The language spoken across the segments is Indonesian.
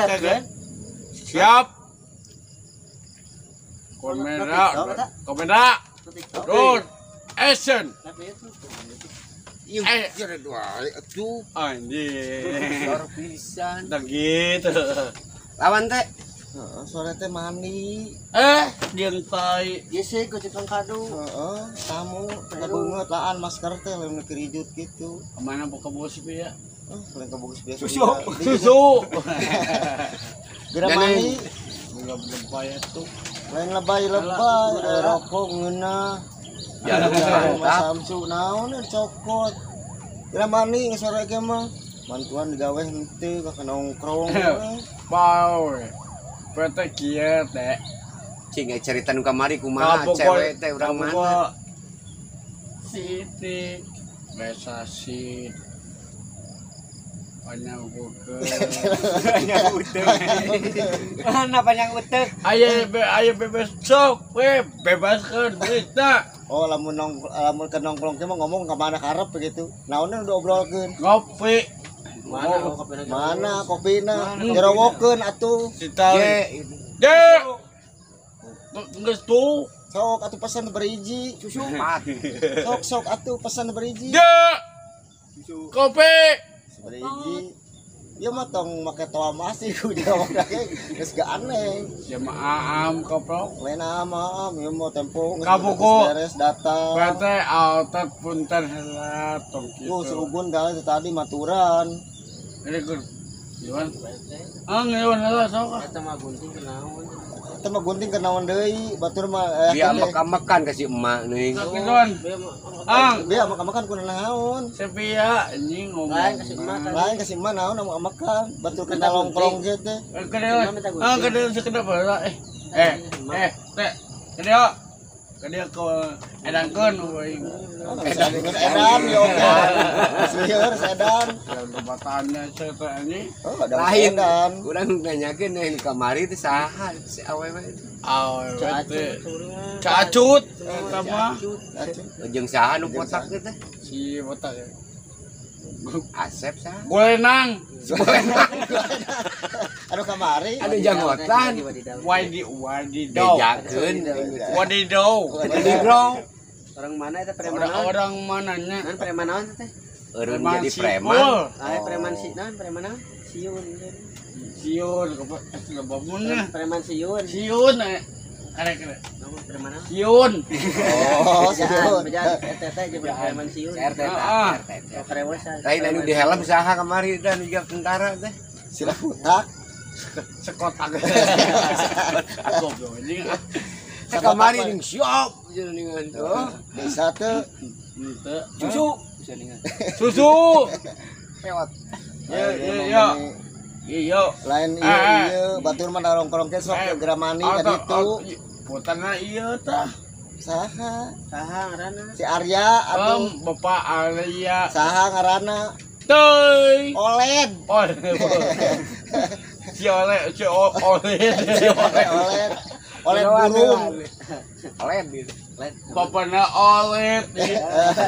kan? Siap. Kamera. Roll. Action. Iya, dua itu. Anjing. Luar pisan. Udah gitu. Lawan teh. Heeh, sore teh mani. Dieng tai. Ieu sih ku tukang kado. Heeh, tamu kabungeut laan masker teh lamun kerijut gitu. Kemana buka bos ya? Lain kabogus biasa. Susu. Geura mani. Belum payah tuh. Lain lebay-lebay, rokok ngeunah. Jalan Samsu naon cokot. Geura mani sore ge mah. Mantuan digawe henteu ka nongkrong. Bau. Pete kieu teh. Cing cerita nu kamari kumaha cewek teh urang mana? Siti. Biasa sih. Panjang uteuk. Panjang uteuk. Aya bebas sok, bebaskeun berita. Oh, lamun ke nongkrong teh mah ngomong ka mana karep begitu. Naonna udah obrolkeun. Ngopi. Mana kopina? Jerowokeun atuh. Ye. Geus tuh. Sok atuh pesan beriji. Susu. Sok atuh pesan beriji. Kopi. Beriji. Ieu mah tong make toa masih udah make geus gak aneh. Ya maam koprok. Lain ama ieu mah tempo Kabuku. beres datang. Pete autet punten heula tong kitu. Sugun dah tadi maturan. Ini kun. Iwan. Ngeun heula sok. Eta mah gunting kenaon deui, batur mah Dia makan kasih emak nih. Sakituan. Dia makan ku naon. Sepia anjing ngomong. Lain kasih mah naon makan, batur kena longkrong kieu teh. Kedel sekedap heula teh. Kedel ke edankeun euy. Edan yo. Seueur edan. Kebatannya eta anjing. Oh, ada Lain edan. urang nanyakeun yang kamari teh saha si awewe teh. Cacut eta mah. Jeung saha nu potak teh? Si botak. Asep saha? Golenang. Anu kamari. Anu janggotan. Wadidaw. Bejakeun. Wadidaw. Wadidaw. Orang mana itu preman? Orang mananya? Nan preman naon teh? Eureun jadi preman. Preman si naon preman naon? Siun. Siun kebamunnya. Preman siun. Siun kare. Naon preman naon? Siun. Oh, siun. Bejan teh jeung preman siun. RT. Kerewesan. Lain anu di helm saha kamari dan di tentara teh. Sila putak. Sekotak. Goblok anjing. Kamari ning siap jenengan tuh. Bisa teh. Susu. Susu. Pewat. Iya. Lain ieu batur mah nongkrong teh sok geura mani ka ditu. Putana ieu tah. Saha? Saha ngaranna? Si Arya atuh. Bapak Arya. Saha ngaranna? Teuy. Oled. Si Oled. Oled burung. Oled gitu. Bapakna Oled.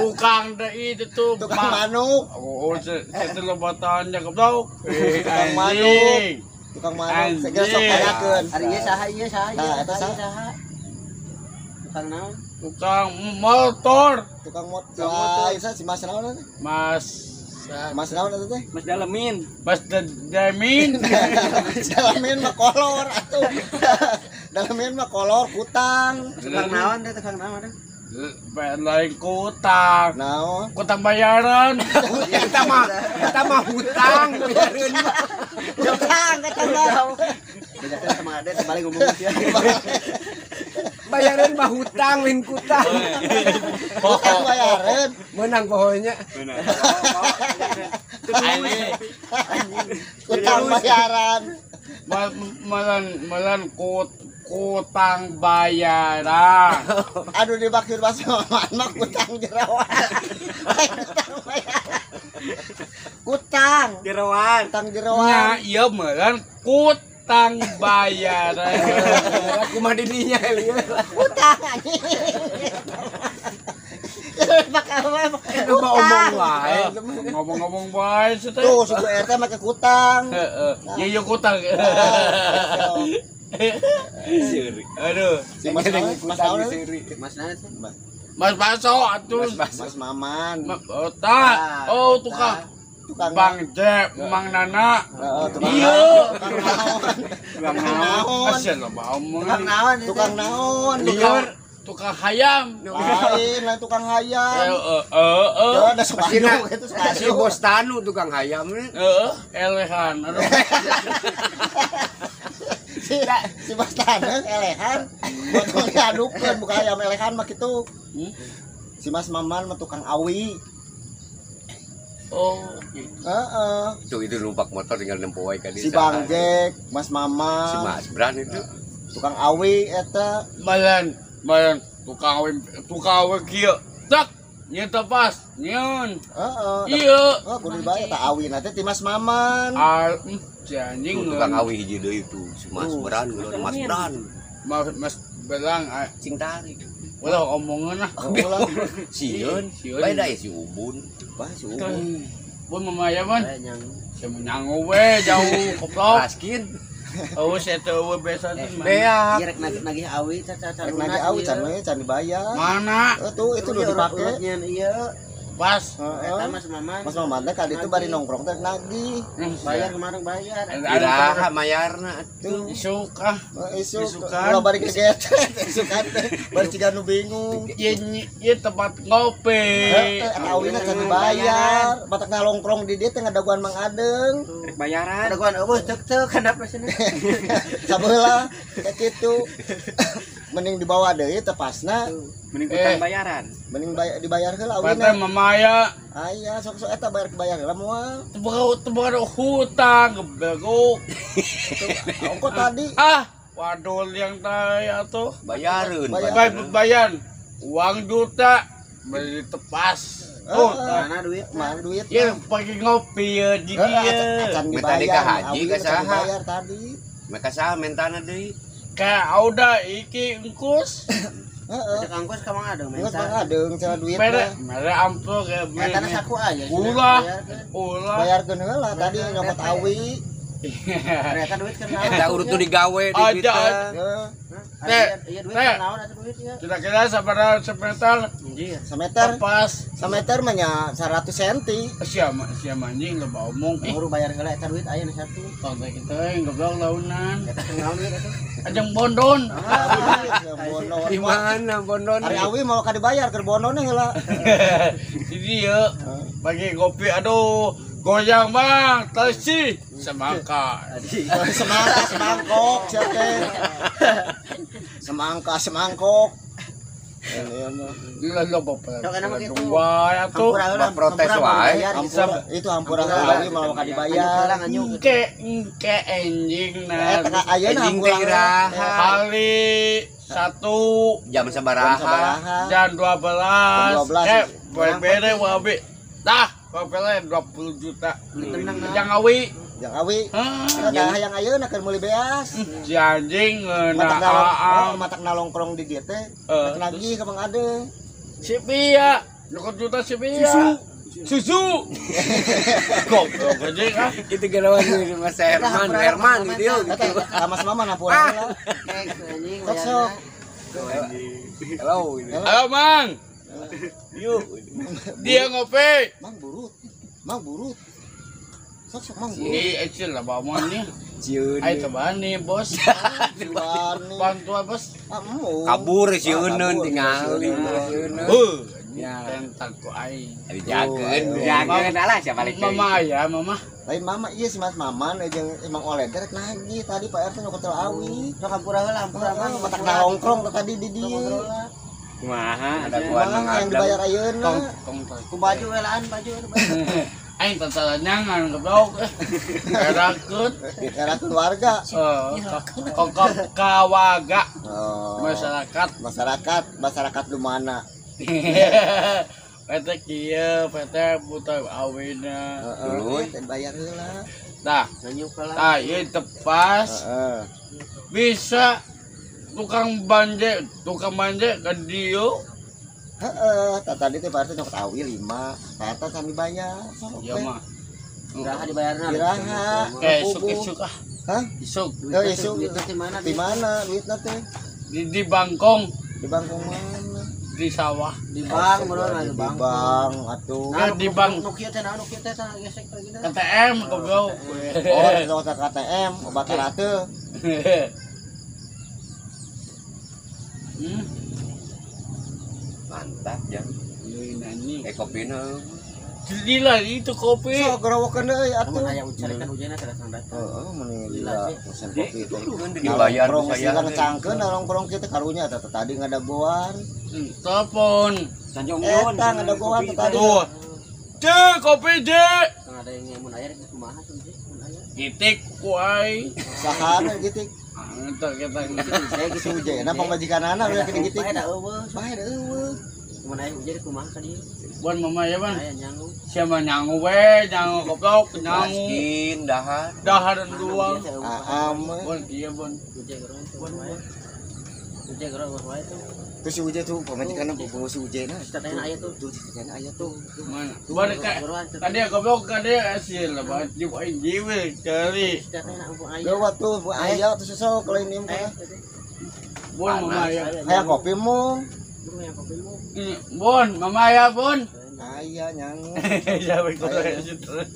Tukang deui itu tuh. Tukang manuk. Oh, itu lebatannya goblok. Tukang manuk. Tukang manuk. Segera sok ayakeun. Ari ieu saha ieu saha? Nah, eta saha? Tukang naon? Tukang motor. Tukang motor. Si Mas naon? Mas naon eta teh? Mas Dalemin. Mas Damin. Dalamin mah kolor atuh. Dalamin mah kolor kutang. Tukang naon teh tukang naon? Lain kutang. Naon? Kutang bayaran. Kita mah hutang bayareun mah. Kutang eta mah. Bejakeun sama ade balik ngomong sia. Bayareun mah hutang lain kutang. Kutang bayaran. Menang pokoknya. Kutang bayaran. Malan kutang bayaran. Aduh dibakir bahasa mama kutang jerawan. Kutang Jerawan. kutang Nya jerawan. ieu meureun kutang bayaran. Aku mah di dinya lieu. Kutang anjing. Pakai Coba omong wae. Ngomong-ngomong bae teh. Tuh suku RT make kutang. Heeh. Ya yo kutang. Aduh, Si Mas Naon, Mas Naon, Mas Nana sih. Mas Baso atuh. Mas Maman. Oh, tak. Oh, tukang Tukang Bang Jep, Mang Nana. tukang Iya. Tukang naon. Asal lo omong. Tukang naon itu? Tukang naon. Tukang hayam. Lain, lain tukang hayam. Heeh. Ada sepatu itu Si sepatu. bos Tanu tukang hayam nih. Elehan. Aduh. Si Mas Taneng elehan. Botol diadukkeun bukan hayam elehan mah kitu. Si Mas Maman mah tukang awi. Oh, Heeh. Itu numpak motor tinggal nempoai ka Si Bang Jack, Mas Si Maman, Mas Bran itu. tukang awi eta. malan tukang awe kieu. Tak, nyeta pas. Nyeun. Heeh. Iya. Oh, kudu dibayar tak awi nanti ti Mas Maman. Si anjing Tukang awi hiji deui itu si Mas Bran, Mas Bran. Mas belang Cing tarik. ulah omongan lah. Ulah. Sieun, Sieun. bae da si Ubun. Bah, si Ubun. Pun mamaya man. Yang Saya menyangu we jauh koplok. Raskin. Oh, saya tahu biasa tuh. Beak. Direk nagih awi caca Rek nage awi can we can dibayar. Mana? Tuh itu udah dipake. Iya. Pas. Eta Mas Maman. Mas Maman teh kali itu bari nongkrong teh nagih. Bayar kemarin bayar. Iraha mayarna Tuh. Suka. Isu Isukan. ulah bari keget. Isukan teh bari ciga nu bingung. Iya tempat ngopi. Eta awina can dibayar. Batak ngalongkrong di dieu teh ngadaguan Mang Adeng. rek bayaran. Ada gua eueuh teuk handap sini. Sabeula kayak gitu. Mending dibawa deui teh pasna. Mending utang bayaran. Mending dibayar heula Pate awina. mamaya. Aya sok-sok eta bayar heula moal. Tebak hutang gebego. Ongko tadi Wadol yang taya tuh. Bayareun. Bayar uang juta beli tepas. Oh, Mana duit? mana duit? ya pakai ngopi ya di dia. Acan Minta di ka haji, awina ka can saha? dibayar tadi. Maka saha mentana deui. Kayak udah iki engkus. Heeh. Cek angkos ka Mang Adeng Ingat minta. Mang Adeng cara duit Mere, mah. mere ampun kayak Eta na beli. saku aja. Ulah, Bayar ke. ulah. Bayarkeun heula tadi nyokot awi. Ternyata duit kan naon? Eta urut tu digawe di Aja, kita. Heeh. Iya duit Teh. kan naon atuh duit ya. Kira-kira seberapa semeter Anjir. Semeter. tepas. Semeter mah nya 100 cm. Siapa anjing lo bawa omong. Urus bayar heula eta duit aya nu satu. Tonton kita yang goblok launan. Eta kan naon duit atuh? Ajang bondon. Di mana bondon? Hari awi mau ka dibayar keur bonone heula. Di dia bagi kopi aduh goyang bang tasi semangka. Semangkok siap teh. Semangkok. Gila lo bapak. Sok enak gitu. Dua ya tuh. Hampura heula. protes wae. Itu hampura awi mau ka dibayar. Engke anjing nah. Tengah ayeuna Anjing teh hampura. iraha. Kali 1 Jam sabaraha? jam 12. 12. Bere wabe. Dah, papelnya 20 juta. Tenang nah. Yang awi. Yang awi. Hah, Ada hayang ayeuna keur meuli beas. si anjing Matak aam. matak nalongkrong di dieu teh. Eh, Nagih ka Mang Adeng. Si Pia, 20 juta si Pia. Susu. Goblok aja ah. Itu gerawan di Mas Herman itu. Eta Mas Mama napura heula. Anjing Sok. Halo. Halo, Mang. Yuk. Dia ngopi. Mang burut. Sok Mang burut. Ini Ecil lah bawaannya. Cieun. Ayo coba nih, Bos. Bani. Bantuan, Bos. Amu. Kabur sieuneun tingali. Ya, tentang ku aing. Dijageun alah siapa balik deui. Mama ya, Mama. Lain Mama iya si Mas Maman jeung Emang Oleh rek nagih tadi Pak RT nyokot awi. Sok hampura heula, hampura mah. Matak nalongkrong tadi di dieu. Kumaha ada Kumaha yang dibayar ayeuna. Ku baju welaan baju. Aing tentang nyangan goblok. Erakut. Era keluarga. Kawaga Oh. Masyarakat lumana. PT kieu, PT buta awina. Heeh. Bayar heula. Tah, Nanyuk lah. tah ieu tepas Heeh. bisa tukang banje ke dieu. Heeh, tadi teh Pak RT nyokot awi 5. Eta can dibayar. Ya mah. Iraha dibayarna. Iraha. Isuk ah. Hah? Isuk. Isuk. Duit di mana? Di mana duitna teh? Di Bangkong, Di bangkong mana? di sawah. Di bank bro, Di di bank. bang atuh. Nah, di bank. Nu kieu teh gesek teh gini. KTM goblok. Oh, di kota KTM, obat rate. Mantap jang. Nani. Kopina. Gila itu kopi. So, gerawakeun deui atuh. Mun aya ucarekan ujianna kada sandat. Heeh, meni lila pesen kopi teh. Dibayar Nongkrong saya. sih ngecangkeun nongkrong kita karunya eta tadi ngadagoan. Telepon. Sanjung Eta ngadagoan tadi. Tuh. Cek kopi cek. Ada yang mun aya rek kumaha tuh sih? Mun aya. Titik kuai. Sahana gitu. Eta kita. Saya gitu ujena pamajikanana udah gini gitu. Bae da eueuh. Bae da eueuh. Mun aya ujian kumaha ka dieu? Buan mama ya ban. Aya nyangu. Siapa nyangu we, nyangu goblok, nyangu. Miskin, dahar. Daharan doang. Aam. Buan iya buan. Ujian gerong tuh wae. Ujian gerong wae tuh. Terus si Uje tuh pamajikanana bawa si Ujena. Statena aya tuh. Tuh ditanya aya tuh. Mana? Buan kayak tadi goblok tadi hasil lah jiw ai jiwil kali. Statena ampun aya. Lewat tuh aya tuh sesok kalau ini mah. Buan mama ya. Aya kopi mu. Bro yang kopimu. Buan mama ya buan. Aya nyangu. Sampai kau terus.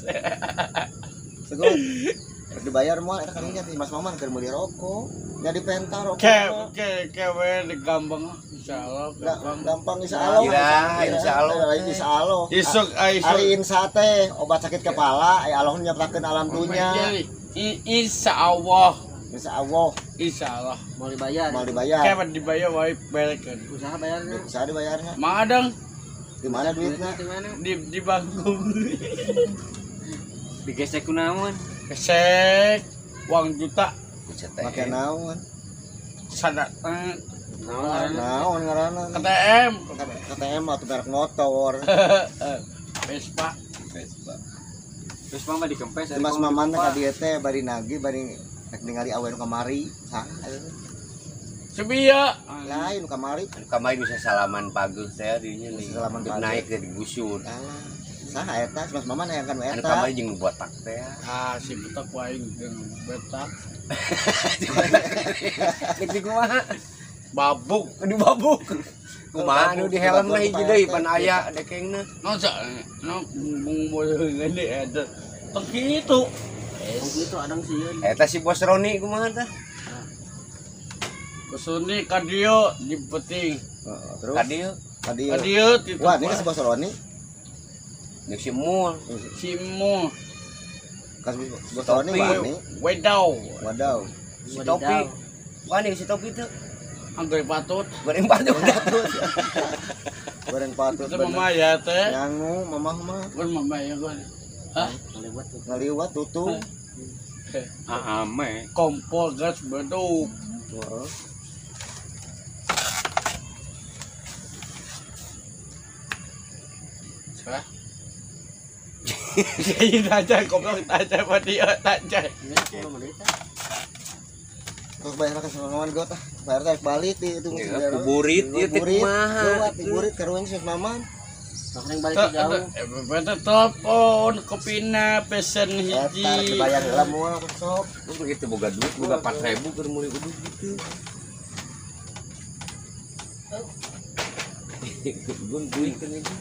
Segon. Dibayar moal eta kadinya teh Mas Maman keur meuli rokok. Jadi pentar rokok. Kewe di gampang insyaallah Gampang insyaallah. Insyaallah. Isuk Ari insya teh obat sakit kepala ai Allah nyaptakeun alam dunya. Insyaallah. Insyaallah. Mau dibayar. Mau dibayar. Kewe dibayar wae belekeun. Usaha bayarnya. Bisa dibayarnya. Madang Di mana duitnya? Di mana? di Bangkong. Digesek kunaon? Kesek uang juta Make naon? sadat Naon ngaranna? KTM KTM atau merek motor. Vespa Terus mama dikempes. Mas Maman ka dieu teh bari nagih bari rek ningali awe nu kamari. Saha? Sebia Lain nu kamari. Kamari bisa salaman pagus teh dinya nih. Salaman Untuk pagus. naik dari gusur. Alah. Saha eta? Mas Maman hayangkan we Anu eta. kamari jeung botak teh. si betak wae jeung betak Di kumaha? babuk Di babuk. Kumaha anu di helm mah hiji deui pan aya dekengna. nosa no mung ngene ada tong kitu Mungkin itu adang sieun. Eta si Bos Roni kumaha teh? kesuni ka dieu di peting Heeh, terus Kadieu ka tadi. dieu di Wah, ini si Bos Roni. jeung si Mul. simu Kas Bos Roni wani. wedau Wadaw. Si Topi. Wani si Topi teh. angger patut Goreng patut. Goreng patut itu bener. mama ya teh Nyangu mamah mah kan mama ya kan hah Lewat tuh. ngaliwat tutup. Ame. kompor gas beduk Heeh. Hah? Jadi aja goblok aja buat dia aja. Ini kalau mereka. Terus bayar ke Maman got ah. Bayar teh balik di itu Kuburit ieu teh kumaha? Lewat kuburit karuan si Maman. Makanya balik ke jauh. Beta telepon kopina pesen Eta hiji. dibayar heula moal sok. Lu begitu boga duit boga 4.000 keur meuli uduk gitu. Gun duit kan itu.